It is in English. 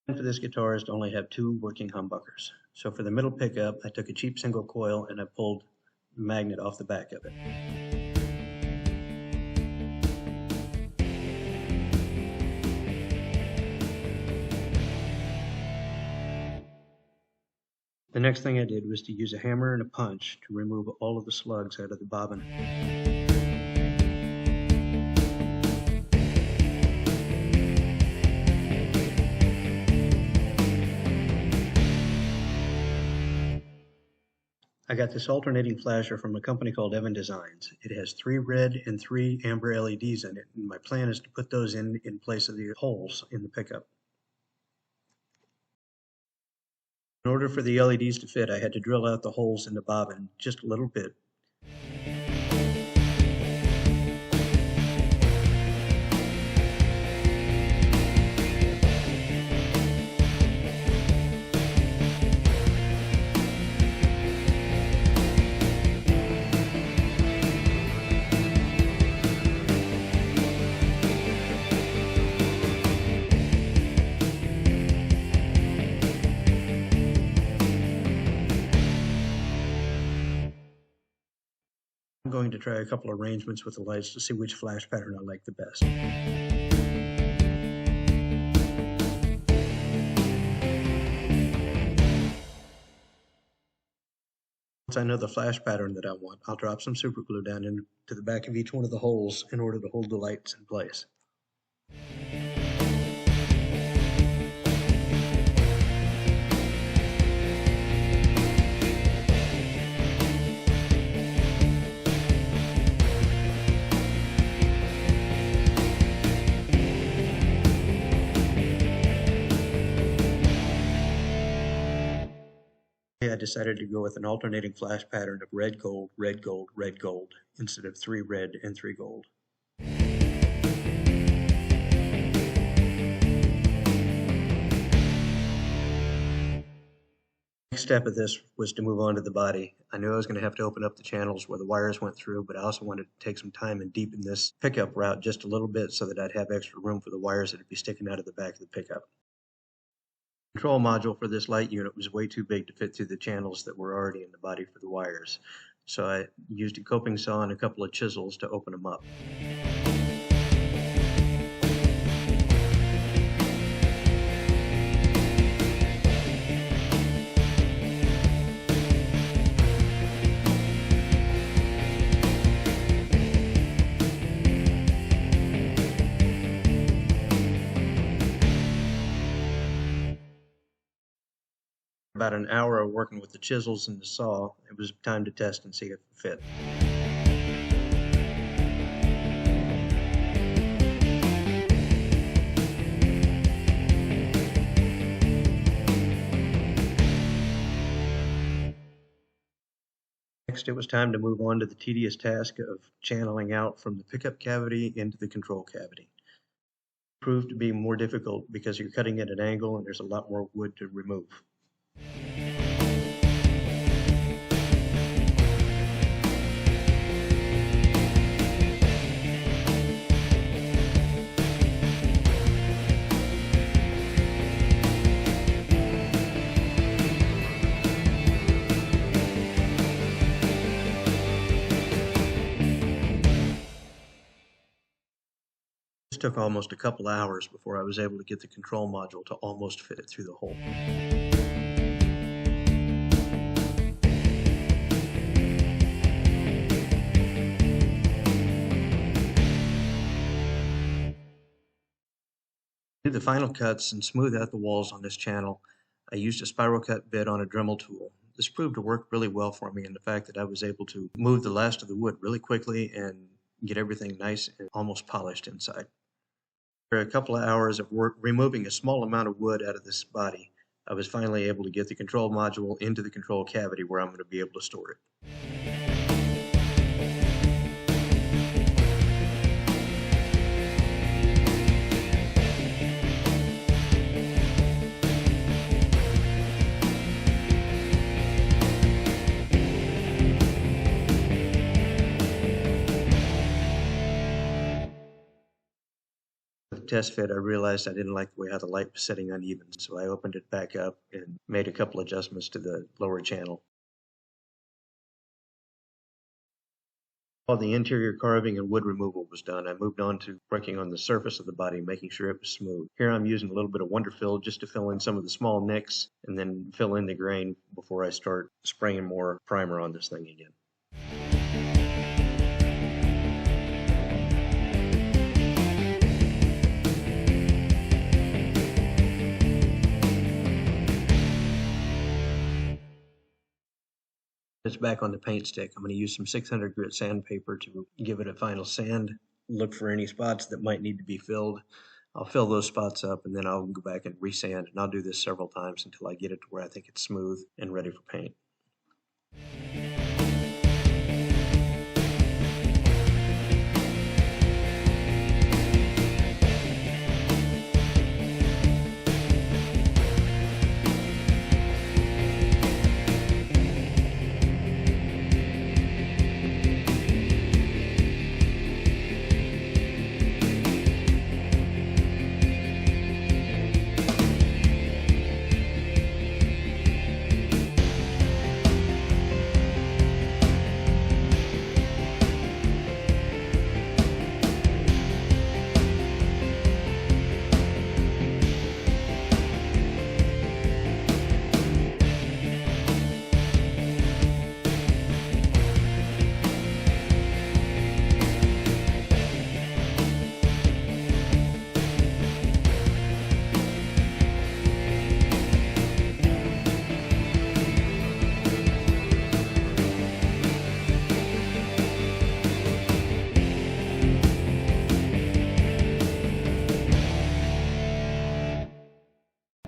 For this guitar is to only have 2 working humbuckers. So for the middle pickup, I took a cheap single coil and I pulled the magnet off the back of it. The next thing I did was to use a hammer and a punch to remove all of the slugs out of the bobbin. I got this alternating flasher from a company called Evan Designs. It has 3 red and 3 amber LEDs in it, and my plan is to put those in place of the holes in the pickup. In order for the LEDs to fit, I had to drill out the holes in the bobbin just a little bit. I'm going to try a couple of arrangements with the lights to see which flash pattern I like the best. Once I know the flash pattern that I want, I'll drop some super glue down into the back of each one of the holes in order to hold the lights in place. I decided to go with an alternating flash pattern of red, gold, red, gold, red, gold, instead of 3 red and 3 gold. Next step of this was to move on to the body. I knew I was going to have to open up the channels where the wires went through, but I also wanted to take some time and deepen this pickup route just a little bit so that I'd have extra room for the wires that would be sticking out of the back of the pickup. The control module for this light unit was way too big to fit through the channels that were already in the body for the wires. So I used a coping saw and a couple of chisels to open them up. About an hour of working with the chisels and the saw, it was time to test and see if it fit. Next, it was time to move on to the tedious task of channeling out from the pickup cavity into the control cavity. It proved to be more difficult because you're cutting at an angle and there's a lot more wood to remove. This took almost a couple hours before I was able to get the control module to almost fit it through the hole. To do the final cuts and smooth out the walls on this channel, I used a spiral cut bit on a Dremel tool. This proved to work really well for me in the fact that I was able to move the last of the wood really quickly and get everything nice and almost polished inside. After a couple of hours of work removing a small amount of wood out of this body, I was finally able to get the control module into the control cavity where I'm going to be able to store it. test fit, I realized I didn't like the way how the light was sitting uneven, so I opened it back up and made a couple adjustments to the lower channel. While the interior carving and wood removal was done, I moved on to working on the surface of the body, making sure it was smooth. Here I'm using a little bit of Wonderfill just to fill in some of the small nicks and then fill in the grain before I start spraying more primer on this thing again. It's back on the paint stick. I'm going to use some 600 grit sandpaper to give it a final sand. Look for any spots that might need to be filled. I'll fill those spots up and then I'll go back and resand, and I'll do this several times until I get it to where I think it's smooth and ready for paint.